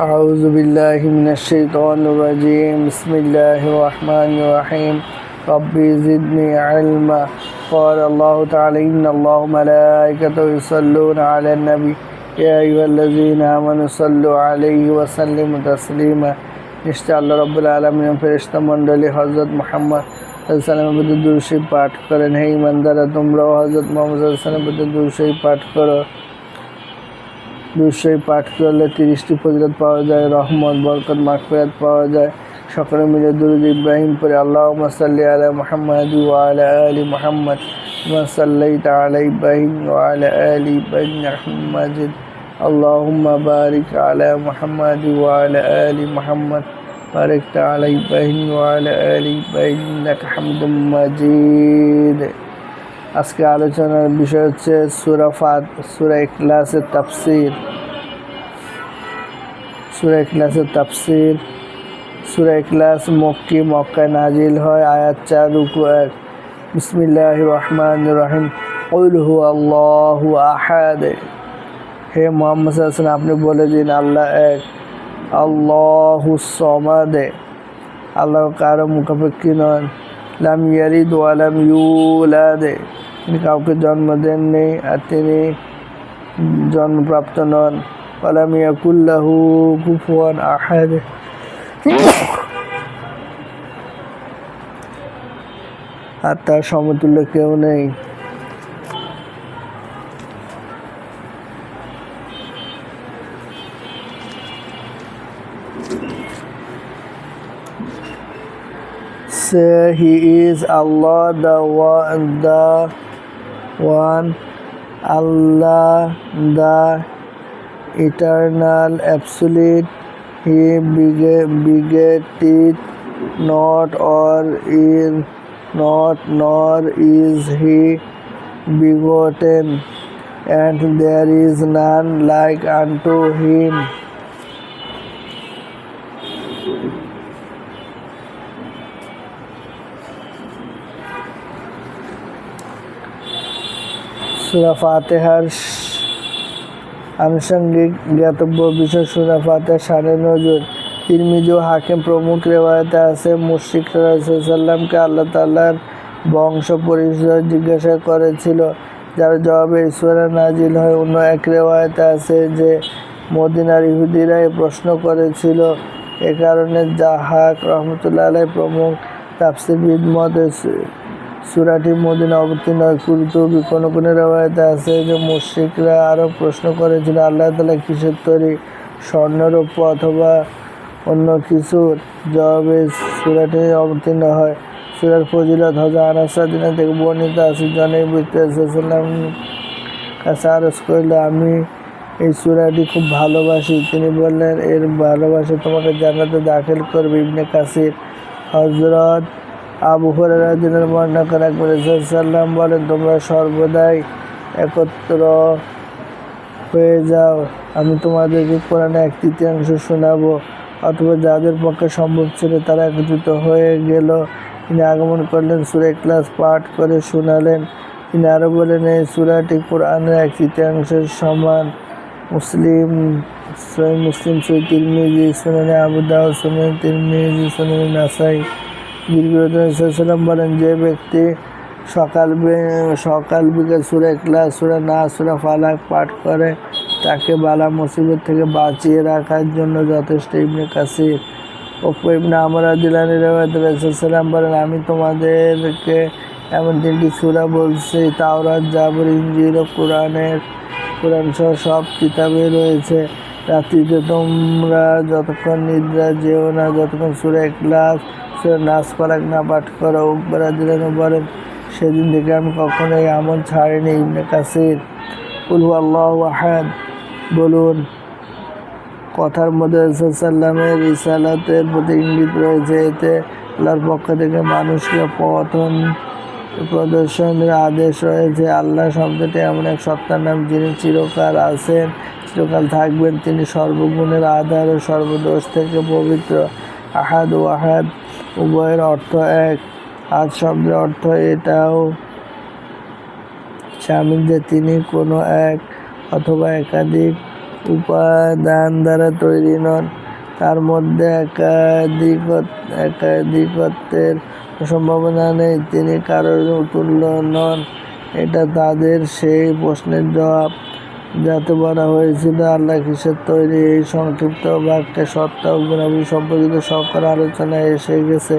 أعوذ بالله من الشيطان الرجيم بسم الله الرحمن الرحيم رب زدني علما قال الله تعالى إن الله ملائكته يصلون على النبي يا أيها الذين آمنوا صلوا عليه وسلموا تسليما নিশ্চয় আল্লাহ রাব্বুল আলামিন ফেরেশতা মণ্ডলী হযরত মুহাম্মদ সাল্লাল্লাহু আলাইহি ওয়াসাল্লামের দুরূদ শরীফ পাঠ করেন। হে ঈমানদাররা, তোমরাও হযরত মুহাম্মদ সাল্লাল্লাহু আলাইহি ওয়াসাল্লামের দুরূদ শরীফ পাঠ করো। দুরূদ শরীফ পাঠ করলে 30টি ফজিলত পাওয়া যায়, রহমত, বরকত, মাগফিরাত পাওয়া যায়। সকলে মিলে দুরূদ ইব্রাহিম পড়ে আল্লাহুম্মা সাল্লি আলা মুহাম্মাদ ওয়া আলা আলি মুহাম্মাদ কামা সাল্লাইতা আলা ইব্রাহিম ওয়া আলা আলি ইব্রাহিম ইন্নাকা হামিদুম মাজিদ। আল্লাহুম্মা বারিক আলা মুহাম্মাদ ওয়া আলা আলি মুহাম্মাদ বারাকতা আলা ইব্রাহিম ওয়া আলা আলি ইব্রাহিম ইন্নাকা হামিদুম মাজিদ। আজকে আলোচনার বিষয় হচ্ছে সূরা ইখলাসের তাফসীর। সূরা ইখলাস মক্কায় নাজিল হয়। আয়াত 4 রুকু 1। বিসমিল্লাহির রহমানির রহিম। কুল হুয়াল্লাহু আহাদ। হে মুহাম্মদ সাল্লাল্লাহু আলাইহি ওয়াসাল্লাম, আপনি বলে দিন আল্লাহ এক, আল্লাহুস সামাদ, আল্লাহ কারো মুখাপেক্ষী নন। লাম ইয়ালিদ ওয়া লাম ইউলাদ, তিনি কাউকে জন্ম দেননি আর তিনি জন্মপ্রাপ্ত নন। ওয়া লাম ইয়াকুল লাহু কুফুয়ান আহাদ, আর তার সমতুল্য কেউ নেই। Say he is Allah, the one, Allah, the eternal, absolute. He begetteth not, nor is he begotten, and there is none like unto him. সূরা ফাতিহার আনুষঙ্গিক জ্ঞাতব্য বিষয়। সূরা ফাতিহার শানে নজুল। তিরমিজি ও হাকিম প্রমুখ রিওয়ায়াতে আছে, মুশরিকরা রাসূল সাল্লামকে আল্লাহ তাআলার বংশ পরিচয় জিজ্ঞাসা করেছিল, যার জবাবে এই সূরা নাজিল হয়। অন্য এক রিওয়ায়াতে আছে যে মদিনার ইহুদিরা এই প্রশ্ন করেছিল। এ কারণে জাহাক রাহমাতুল্লাহ আলাইহি প্রমুখ তাফসীরবিদ মতে সূরাটি মদিনা অবতীর্ণ হয়। কুরতুবী কোন রিওয়ায়াতে আছে যে মুশরিকরা আরও প্রশ্ন করেছিল, আল্লাহ তাআলা কিসের তৈরি, স্বর্ণ, রৌপ্য অথবা অন্য কিছুর? জবাবে সূরাটি অবতীর্ণ হয়। সূরার ফজিলত হযরত আনাস রাদিয়াল্লাহু থেকে বর্ণিত আছে। জনৈক ব্যক্তি রাসূল সাল্লাল্লাহু আলাইহি ওয়াসাল্লামের কাছে আরজ করল, আমি এই সূরাটি খুব ভালোবাসি। তিনি বললেন, এর ভালোবাসা তোমাকে জান্নাতে দাখিল করবে। ইবনে কাসির। হযরত আবু হুরায়রা রাদিয়াল্লাহু বর্ণনা করেন, একবার রাসূল সাল্লাল্লাহু আলাইহি ওয়াসাল্লাম বলেন, তোমরা সর্বদাই একত্র হয়ে যাও, আমি তোমাদেরকে কোরআনের 1/3 শোনাবো। অথবা যাদের পক্ষে সম্ভব ছিল তারা একত্রিত হয়ে গেল। তিনি আগমন করলেন, সূরা ইখলাস পাঠ করে শোনালেন। তিনি আরও বলেন, এই সূরাটি কোরআনের 1/3 সমান। সহিহ মুসলিম, সহিহ তিরমিজি, সুনানে আবু দাউদ, সুনানে তিরমিজি, সুনানে নাসাই। রাসূলুল্লাহ বলেন, যে ব্যক্তি সকাল বিকেল সূরা ইখলাস, সূরা নাস, সূরা ফালাক পাঠ করে তাকে বালা মুসিবত থেকে বাঁচিয়ে রাখার জন্য যথেষ্ট। ইবনে কাসির। উকবা ইবনে আমর রাদিয়াল্লাহু আনহু রিওয়ায়াতে রাসূলুল্লাহ বলেন, আমি তোমাদেরকে এমন 3টি সূরা বলছি, তাওরাত, জাবর, ইনজিল ও কোরআন সহ সব কিতাবে রয়েছে। রাত্রিতে তোমরা যতক্ষণ নিদ্রা যেও না, যতক্ষণ সূরা ইখলাস, সূরা নাস, ফালাক না পাঠ করো। উকবা রাদিয়াল্লাহু আনহু বলেন, সেদিন থেকে আমি কখনো এই আমল ছাড়িনি। ইবনে কাসির। কুল হুয়াল্লাহু আহাদ বলুন। কথার মধ্যে রাসূল সাল্লামের রিসালাতের প্রতি ইঙ্গিত রয়েছে। এতে আল্লাহর পক্ষ থেকে মানুষকে পথ প্রদর্শনের আদেশ রয়েছে। আল্লাহ শব্দটি এমন এক সত্তার নাম, যিনি চিরকাল আছেন, চিরকাল থাকবেন। তিনি সর্বগুণের আধার ও সর্বদোষ থেকে পবিত্র। আহাদ ও আহাদ উভয়ের অর্থ এক। আহাদ শব্দের অর্থ এটাও শামিল যে তিনি কোনো এক অথবা একাধিক উপাদান দ্বারা তৈরি নন, তার মধ্যে একাধিকত্বের সম্ভাবনা নেই, তিনি কারোর তুল্য নন। এটা তাদের সেই প্রশ্নের জবাব যাতে বলা হয়েছিল আল্লাহ কিসের তৈরি। এই সংক্ষিপ্ত বাক্যে সত্তা ও গুণাবলী সম্পর্কিত সকল আলোচনা এসে গেছে।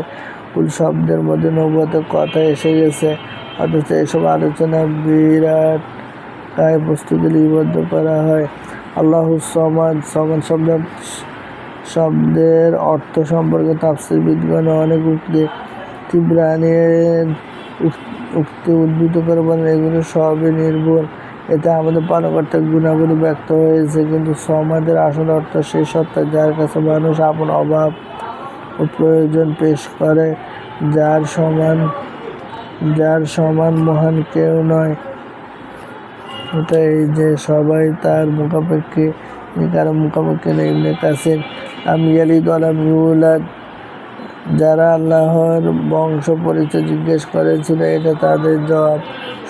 কুল শব্দের মধ্যে নবুওয়াতের কথা এসে গেছে, অথচ এসব আলোচনা বিরাট কায় বস্তুকে লিপিবদ্ধ করা হয়। আল্লাহুস সমাদ, সমাদ শব্দের অর্থ সম্পর্কে তাফসীরবিদগণ অনেক উক্তি তিবরানীর উক্তি উদ্ধৃত করে বলেন, এগুলো সবই নির্ভুল, এতে আমাদের পালনকর্তার গুণাবলী ব্যক্ত হয়েছে। কিন্তু সমাদের আসল অর্থ সেই সত্তা যার কাছে মানুষ আপন অভাব ও প্রয়োজন পেশ করে, যার সমান মহান কেউ নয়। এটা এই যে সবাই তার মুখাপেক্ষী, কারো মুখাপেক্ষী নেই। ইবনে কাসির, লাম ইয়ালিদ ওয়া লাম ইউলাদ, যারা আল্লাহর বংশ পরিচয় জিজ্ঞেস করেছিল, এটা তাদের জবাব।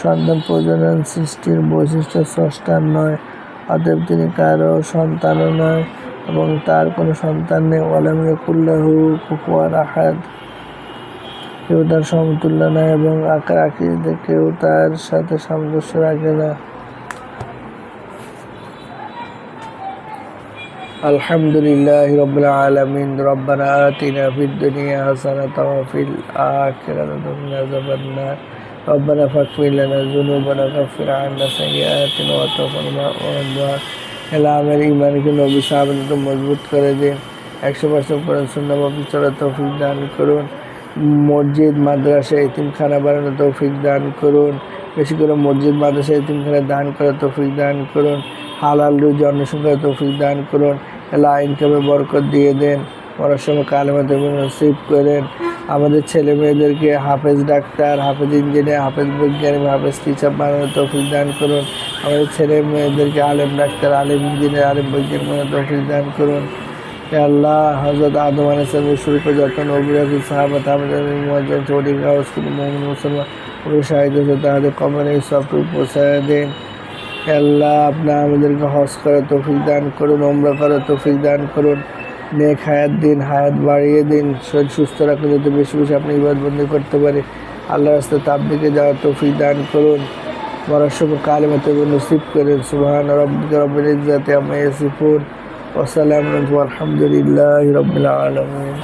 সন্তান প্রজনন সৃষ্টির বৈশিষ্ট্য স্রষ্টার নয়, অতএব তিনি কারো সন্তানও নয় এবং তার কোনো সন্তান নেই। ওয়ালাম ইয়াকুল লাহু কুফুয়ান আহাদ, কেউ তার সমতুল্য নয় এবং আকৃতিতে কেউ তার সাথে সামঞ্জস্য রাখে না। আলহামদুলিল্লাহি রাব্বিল আলামিন। রব্বানা আতিনা ফিদ দুনিয়া হাসানাতাও ওয়া ফিল আখিরাতি ওয়া কিনা আযাবান নার। রব্বানা ফাগফির লানা যুনুবানা ওয়া কাফির আন্না সাইয়্যাতিনা ওয়া তাওফানা মা'আল আবরার। আল্লাহ আমাদের ঈমানকে নবী সাহাবাদেরকে মজবুত করে দিন, 100% কোরআন সুন্নাহ মাফিক চলার তৌফিক দান করুন। মসজিদ, মাদ্রাসা, এতিমখানা বানানোর তৌফিক দান করুন। বেশি করে মসজিদ, মাদ্রাসা, এতিমখানা দান করার তৌফিক দান করুন। হালাল রুজি অন্বেষণ করার তৌফিক দান করুন। আল্লাহ ইনকামে বরকত দিয়ে দেন, মরার সময় কালেমাতে নসিব করেন। আমাদের ছেলে মেয়েদেরকে হাফেজ ডাক্তার, হাফেজ ইঞ্জিনিয়ার, হাফেজ বৈজ্ঞানিক, হাফেজ টিচার বানানোর তৌফিক দান করুন। আমাদের ছেলে মেয়েদেরকে আলেম ডাক্তার, আলেম ইঞ্জিনিয়ার, আলেম বৈজ্ঞানিক বানানোর তৌফিক দান করুন। আল্লাহ হযরত আদম আলাইহিস সালাম শুরু করে যত নবী রাসূল সাহাবা তাবেঈন মুআজ্জিন চৌধুরী গাউস মুমিন মুসলমান শাহিদ হয়েছে তাদের কবরে এই সবটুকু পৌঁছায় দেন। আল্লাহ আপনার আমাদেরকে হজ করার তৌফিক দান করুন, উমরা করার তৌফিক দান করুন। নেক হায়াত দিন, হায়াত বাড়িয়ে দিন, শরীর সুস্থ রাখুন যাতে বেশি বেশি আপনি ইবাদতবন্দি করতে পারি। আল্লাহর রাস্তায় তাবলীগে যাওয়ার তৌফিক দান করুন, মরার সময় কালেমাতে নসিব করেন। সুবহান রাব্বিকা রাব্বিল ইজ্জাতি আম্মা ইয়াসিফুন ওয়া সালামুন ওয়া আলহামদুলিল্লাহি রাব্বিল আলামিন।